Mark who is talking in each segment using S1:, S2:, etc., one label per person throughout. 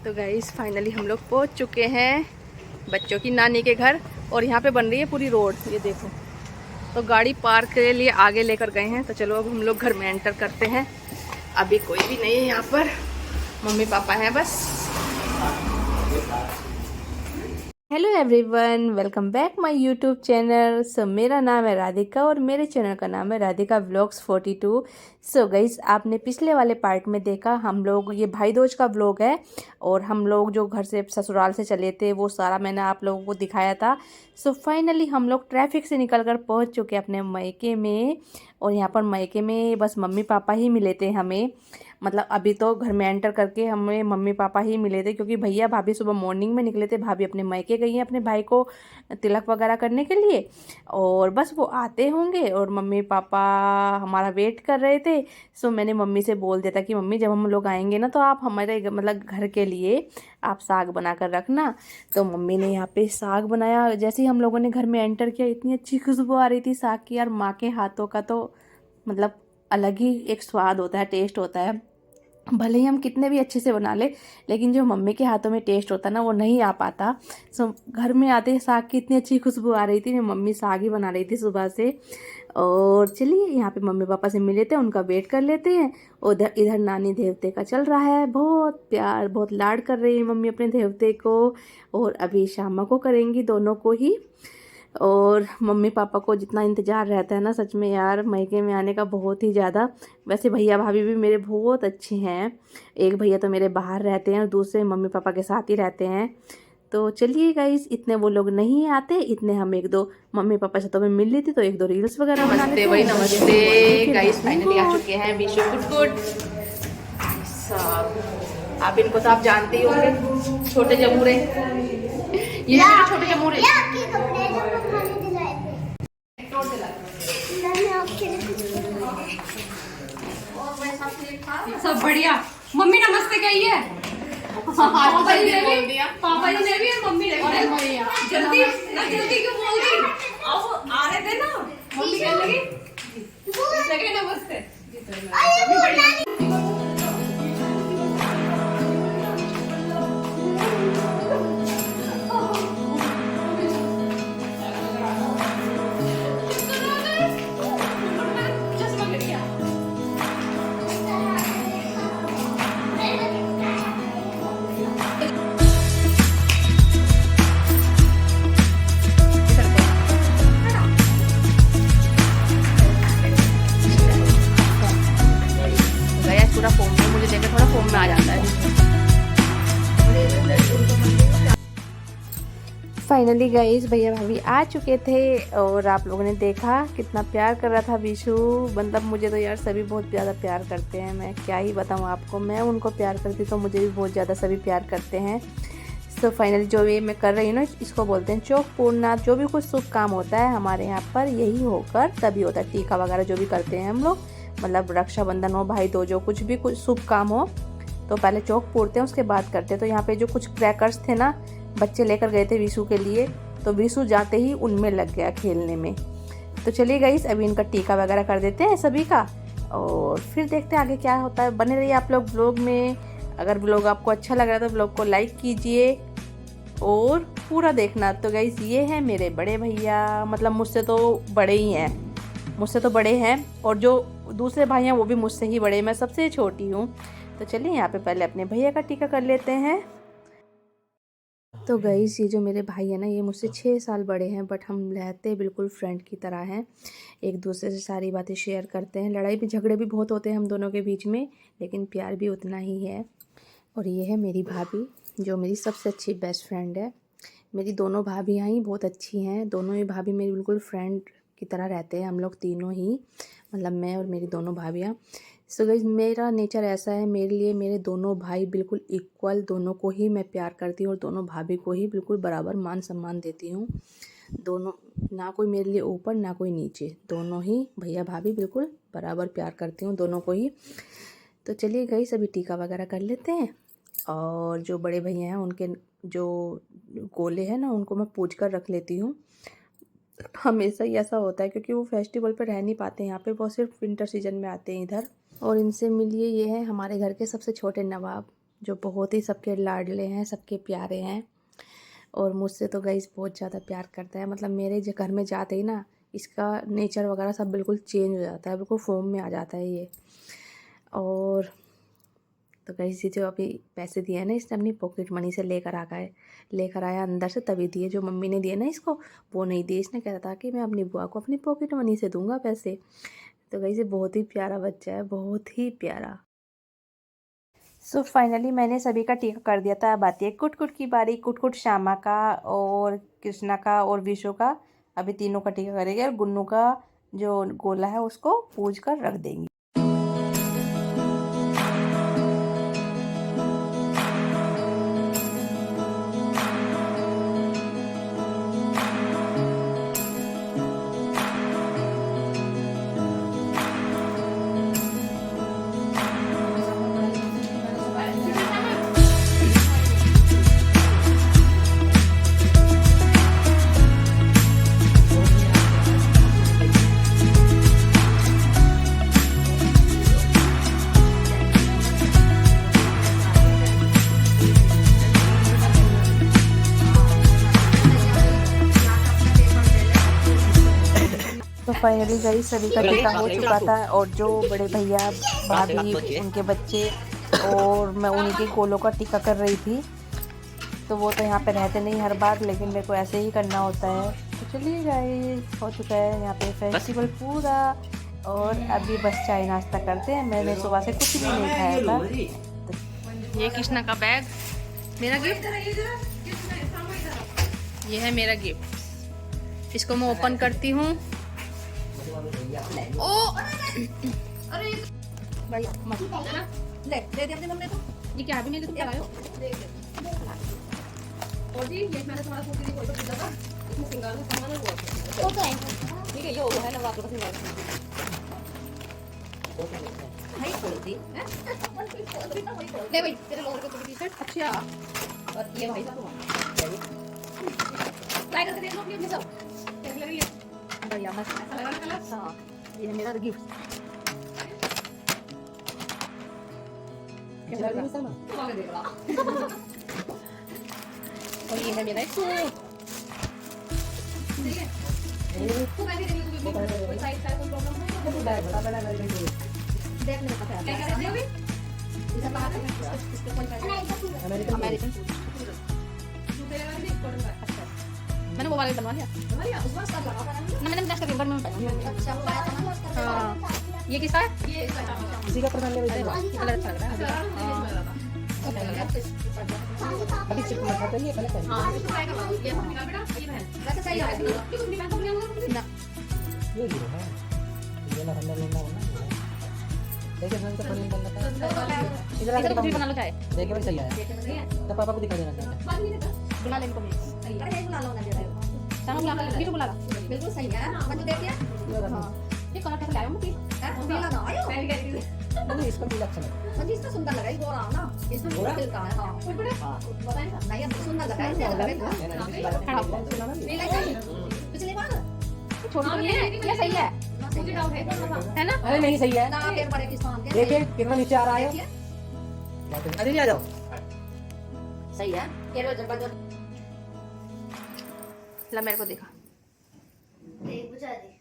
S1: तो guys finally हम लोग पहुंच चुके हैं बच्चों की नानी के घर। और यहाँ पे बन रही है पूरी रोड, ये देखो। तो गाड़ी पार्क के लिए आगे लेकर गए हैं। तो चलो अब हम लोग घर में एंटर करते हैं। अभी कोई भी नहीं है यहाँ पर, मम्मी पापा हैं बस। Hello everyone, welcome back my YouTube channel. So मेरा नाम है राधिका और मेरे चैनल का नाम है राधिका व्लॉग्स 42। सो गाइस, आपने पिछले वाले पार्ट में देखा, हम लोग ये भाई दूज का व्लॉग है और हम लोग जो घर से ससुराल से चले थे वो सारा मैंने आप लोगों को दिखाया था। सो फाइनली हम लोग ट्रैफिक से निकल कर पहुँच चुके अपने मायके में। और यहाँ पर मायके में बस मम्मी पापा ही मिले थे हमें। मतलब अभी तो घर में एंटर करके हमें मम्मी पापा ही मिले थे, क्योंकि भैया भाभी सुबह मॉर्निंग में निकले थे। भाभी अपने मायके गई हैं अपने भाई को तिलक वगैरह करने के लिए, और बस वो आते होंगे और मम्मी पापा हमारा वेट कर रहे थे। सो मैंने मम्मी से बोल दिया था कि मम्मी जब हम लोग आएंगे ना तो आप हमारे मतलब घर के लिए आप साग बना कर रखना। तो मम्मी ने यहाँ पे साग बनाया। जैसे ही हम लोगों ने घर में एंटर किया, इतनी अच्छी खुशबू आ रही थी साग की। यार माँ के हाथों का तो मतलब अलग ही एक स्वाद होता है, टेस्ट होता है। भले ही हम कितने भी अच्छे से बना ले, लेकिन जो मम्मी के हाथों में टेस्ट होता है ना वो नहीं आ पाता। सो घर में आते ही साग की इतनी अच्छी खुशबू आ रही थी। मम्मी साग ही बना रही थी सुबह से। और चलिए यहाँ पे मम्मी पापा से मिले थे, उनका वेट कर लेते हैं। उधर इधर नानी देवते का चल रहा है, बहुत प्यार बहुत लाड कर रही है मम्मी अपने देवते को। और अभी शाम को करेंगी दोनों को ही। और मम्मी पापा को जितना इंतज़ार रहता है ना सच में यार मायके में आने का, बहुत ही ज़्यादा। वैसे भैया भाभी भी मेरे बहुत अच्छे हैं। एक भैया तो मेरे बाहर रहते हैं और दूसरे मम्मी पापा के साथ ही रहते हैं। तो चलिए गाइस, इतने वो लोग नहीं आते, इतने हम एक दो मम्मी पापा से तो मैं मिल ली थी, तो एक दो रील्स वगैरह बना लेते हैं। वही नमस्ते गाइस, फाइनली आ चुके हैं विशु गुड गुड। आप इनको तो आप जानते ही होंगे, छोटे जमूरे। ये मेरे छोटे जमूरे।
S2: सब बढ़िया। मम्मी नमस्ते कहिए। पापा जी ने भी और मम्मी ने भी। जल्दी जल्दी क्यों बोल दी? अब आ रहे थे ना, मम्मी कहने लगी नमस्ते।
S1: पूरा फोम में, मुझे देखकर थोड़ा फोम में आ जाता है। फाइनली गाइस भैया भाभी आ चुके थे और आप लोगों ने देखा कितना प्यार कर रहा था विशु। मतलब मुझे तो यार सभी बहुत ज़्यादा प्यार करते हैं, मैं क्या ही बताऊँ आपको। मैं उनको प्यार करती तो मुझे भी बहुत ज़्यादा सभी प्यार करते हैं। सो फाइनली जो ये मैं कर रही हूँ ना, इसको बोलते हैं चौक पूर्णा। जो भी कुछ शुभ काम होता है हमारे यहाँ पर यही होकर तभी होता है। टीका वगैरह जो भी करते हैं हम लोग, मतलब रक्षाबंधन हो, भाई दूज हो, कुछ भी कुछ शुभ काम हो तो पहले चौक पूरते हैं, उसके बाद करते हैं। तो यहाँ पे जो कुछ क्रैकर्स थे ना, बच्चे लेकर गए थे विशु के लिए, तो विशु जाते ही उनमें लग गया खेलने में। तो चलिए गाइस, अभी इनका टीका वगैरह कर देते हैं सभी का, और फिर देखते हैं आगे क्या होता है। बने रहिए आप लोग ब्लॉग में। अगर ब्लॉग आपको अच्छा लग रहा है तो ब्लॉग को लाइक कीजिए और पूरा देखना। तो गाइस ये है मेरे बड़े भैया, मतलब मुझसे तो बड़े ही हैं, मुझसे तो बड़े हैं। और जो दूसरे भाई हैं वो भी मुझसे ही बड़े, मैं सबसे छोटी हूँ। तो चलिए यहाँ पे पहले अपने भैया का टीका कर लेते हैं। तो गाइस ये जो मेरे भाई है ना, ये मुझसे 6 साल बड़े हैं, बट हम रहते बिल्कुल फ्रेंड की तरह हैं। एक दूसरे से सारी बातें शेयर करते हैं। लड़ाई भी झगड़े भी बहुत होते हैं हम दोनों के बीच में, लेकिन प्यार भी उतना ही है। और ये है मेरी भाभी, जो मेरी सबसे अच्छी बेस्ट फ्रेंड है। मेरी दोनों भाभियाँ ही बहुत अच्छी हैं। दोनों ही भाभी मेरी बिल्कुल फ्रेंड की तरह रहते हैं हम लोग तीनों ही, मतलब मैं और मेरी दोनों भाभियाँ। सो गाइस मेरा नेचर ऐसा है, मेरे लिए मेरे दोनों भाई बिल्कुल इक्वल, दोनों को ही मैं प्यार करती हूँ और दोनों भाभी को ही बिल्कुल बराबर मान सम्मान देती हूँ। दोनों, ना कोई मेरे लिए ऊपर ना कोई नीचे, दोनों ही भैया भाभी बिल्कुल बराबर प्यार करती हूँ दोनों को ही। तो चलिए गाइस अभी टीका वगैरह कर लेते हैं। और जो बड़े भैया हैं उनके जो गोले हैं ना, उनको मैं पूछ कर रख लेती हूँ। हमेशा ही ऐसा होता है, क्योंकि वो फेस्टिवल पर रह नहीं पाते यहाँ पे, वो सिर्फ विंटर सीजन में आते हैं इधर। और इनसे मिलिए, ये है हमारे घर के सबसे छोटे नवाब, जो बहुत ही सबके लाडले हैं, सबके प्यारे हैं। और मुझसे तो गाइस बहुत ज़्यादा प्यार करता है। मतलब मेरे जो घर में जाते ही ना इसका नेचर वगैरह सब बिल्कुल चेंज हो जाता है, बिल्कुल फॉर्म में आ जाता है ये। और तो गाइस ये जो अभी पैसे दिए हैं ना इसने अपनी पॉकेट मनी से लेकर आया अंदर से, तभी दिए। जो मम्मी ने दिए ना इसको वो नहीं दिए। इसने कहा था कि मैं अपनी बुआ को अपनी पॉकेट मनी से दूंगा पैसे। तो गाइस ये बहुत ही प्यारा बच्चा है, बहुत ही प्यारा। सो फाइनली मैंने सभी का टीका कर दिया था। अब आती है कुट की बारी। कुट श्यामा का और कृष्णा का और विशु का। अभी तीनों का टीका करेंगे और गुन्नू का जो गोला है उसको पूज कर रख देंगे। तो फाइनली गई सभी का टीका हो चुका था। और जो बड़े भैया भाभी उनके बच्चे और मैं उन्हीं के गोलों का टीका कर रही थी। तो वो तो यहाँ पे रहते नहीं हर बार, लेकिन मेरे को ऐसे ही करना होता है। तो चलिए गाइस हो चुका है यहाँ पे फेस्टिवल पूरा। और अभी बस चाय नाश्ता करते हैं। मैंने सुबह से कुछ भी नहीं खाया था। तो ये कृष्णा का बैग, मेरा गिफ्ट। ये है मेरा गिफ्ट, इसको मैं ओपन करती हूँ। ओ अरे भाई मत ले दे दे हमने तो ये क्या भी नहीं, तुम क्या लाए हो? और जी ये मैंने तुम्हारा सूट कोई तो दिया था, इसमें सिंगार का सामान है वो तो है। ठीक है ये वो है ना आपका सिंगार भाई खोल दी ले भाई तेरे लोअर के टी शर्ट। अच्छा और ये भाई साहब लाइक करके देख लो अपने सब देख ले बढ़िया मस्त कलर। हाँ ये है मेरा गिफ्ट। और ये है मेरा एक सूट। मैंने वो वाला बनवा लिया। मैंने ब्रश करके ऊपर में हाँ ये किसका है? ये इसी का प्रधान ले। कलर अच्छा लग रहा है। अभी चिप मत हटा ये पहले हां ये मम्मी का बेटा ये बहन वैसे सही है कि तुम भी बहन को ले आओगे ना। ये हीरो है ये ना अंदर लेना होना देखिए मैं तो पनीर करना था। इधर आके कुछ भी बना लो चाहे देखिए भाई सही है। तो पापा को दिखा देना बुला ले इनको सही है बुला लो ना दे सामने बुला ले बुला ला बिल्कुल सही है। मत देखिए हां ये कलर कैसे लाए हो मुझे पीला ना आयो नहीं इसको पीला अच्छा लगा मुझे इसका सुंदर लगा। ये गोरा ना इसमें बिल्कुल का है। हां बताएं नहीं सुंदर लगा है नहीं लगा पिछली बार छोटी तो नहीं है ये सही है मुझे डाउट है ना। अरे नहीं सही है ना फिर बड़े किसान के देखिए कितना नीचे आ रहा है। अरे ले आ जाओ सही है ये लो जबरदस्त ला मेरे को दिखा देख बुझा दे।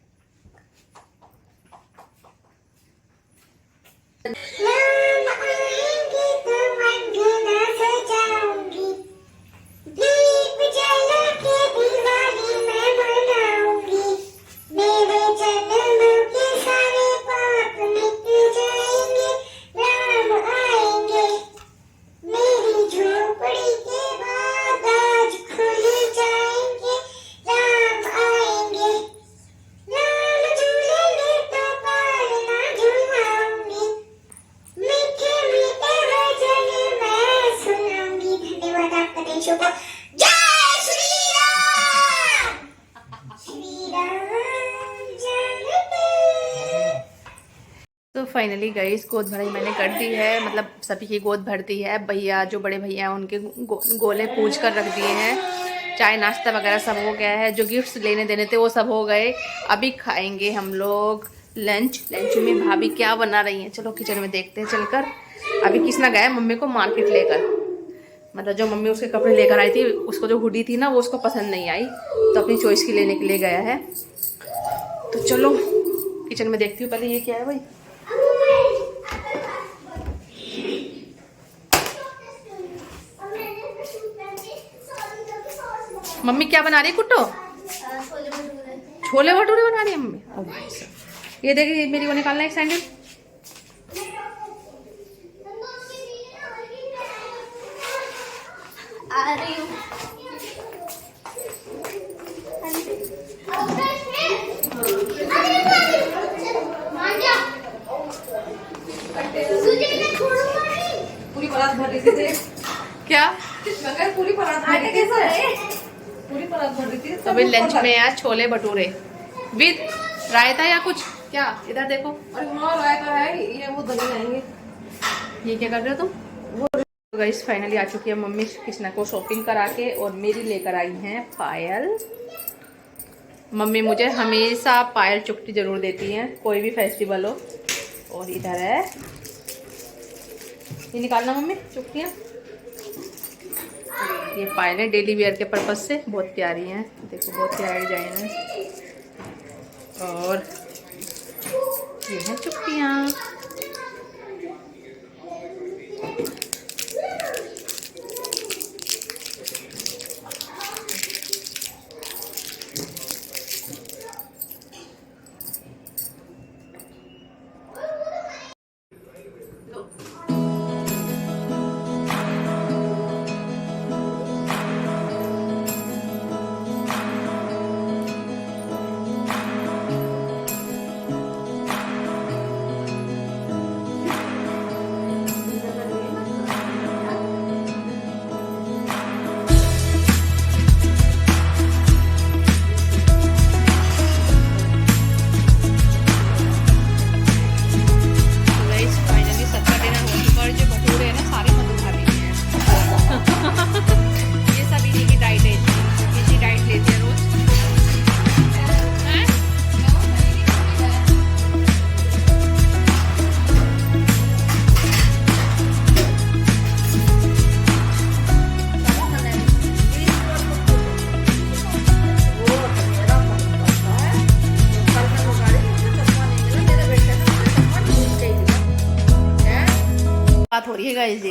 S1: तो फाइनली गाइस गोद भराई मैंने कर दी है। मतलब सभी की गोद भर दी है। भैया जो बड़े भैया हैं उनके गोले पूछ कर रख दिए हैं। चाय नाश्ता वगैरह सब हो गया है। जो गिफ्ट्स लेने देने थे वो सब हो गए। अभी खाएंगे हम लोग लंच। लंच में भाभी क्या बना रही हैं चलो किचन में देखते हैं चलकर। अभी किसना गया मम्मी को मार्केट लेकर, मतलब जो मम्मी उसके कपड़े लेकर आई थी, उसको जो हुडी थी ना वो उसको पसंद नहीं आई, तो अपनी चॉइस की लेने के लिए गया है। तो चलो किचन में देखती हूँ पहले ये क्या है भाई। मम्मी क्या बना रही है कुट्टो? छोले भटूरे बना रही है मम्मी। ओ भाई साहब, ये देखिए मेरी को निकालना है एक सैंडल।
S2: आ रही हूँ।
S1: पूरी परात भर रही थी क्या? पूरी परात भर रही थी। तो अभी लंच में यार छोले भटूरे विद रायता या कुछ क्या? इधर देखो।
S3: अरे हाँ रायता है, ये वो दही आएंगे।
S1: ये क्या कर रहे हो तुम? वो गाइस फाइनली आ चुकी है मम्मी कृष्णा को शॉपिंग करा के, और मेरी लेकर आई हैं पायल। मम्मी मुझे हमेशा पायल चुटकी जरूर देती हैं कोई भी फेस्टिवल हो। और इधर है, ये निकालना मम्मी चुटकियाँ। ये पायल है डेली वेयर के पर्पज से, बहुत प्यारी हैं, देखो बहुत प्यारा डिजाइन है। और ये है चुटकियाँ। बात हो रही है गाइस,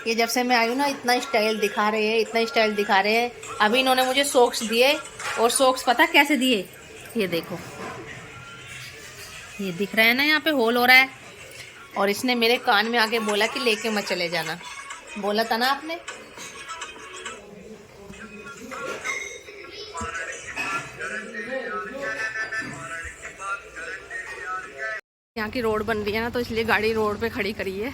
S1: ये जब से मैं आई हूँ ना इतना स्टाइल दिखा रहे हैं, इतना स्टाइल दिखा रहे हैं। अभी इन्होंने मुझे सॉक्स दिए, और सॉक्स पता कैसे दिए? ये देखो, ये दिख रहा है ना, यहाँ पे होल हो रहा है। और इसने मेरे कान में आके बोला कि लेके मत चले जाना, बोला था ना आपने। यहाँ की रोड बन रही है ना, तो इसलिए गाड़ी रोड पे खड़ी करी है।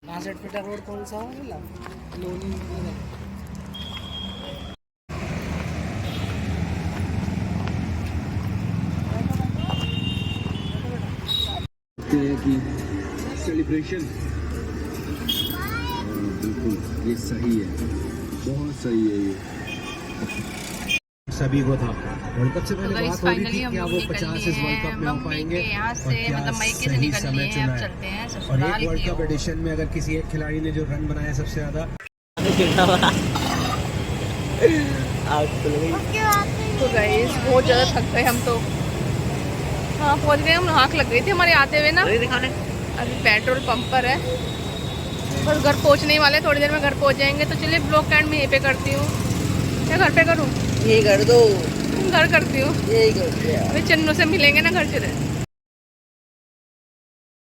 S3: 62 फीट रोड कौन सा है?
S4: कि सेलिब्रेशन बिल्कुल ये सही है, बहुत सही है ये। सभी को था वर्ल्ड कप से पहले बात हो रही थी क्या वो 50 इस वर्ल्ड कप में हो पाएंगे,
S1: यहाँ से मतलब मईके से निकल लिए हैं, अब चलते हैं
S4: और
S1: ससुराल
S4: एक वर्ल्ड
S1: की
S4: कप
S1: ओर।
S4: एडिशन में अगर किसी एक खिलाड़ी ने जो रन बनाया सबसे ज्यादा।
S1: तो गाइस बहुत ज़्यादा थक गए हम तो। हाँ पहुँच गए हम, आँख लग गई थी हमारे आते हुए ना। अभी पेट्रोल पंप पर है, बस घर पहुँचने वाले, थोड़ी देर में घर पहुँच जाएंगे। तो चलिए ब्लॉग कैंड में यहीं पे करती हूँ, क्या घर पे करूँ?
S3: ये कर दो,
S1: घर करती हूँ,
S3: यही कर दिया।
S1: अभी चन्नू से मिलेंगे ना घर चले।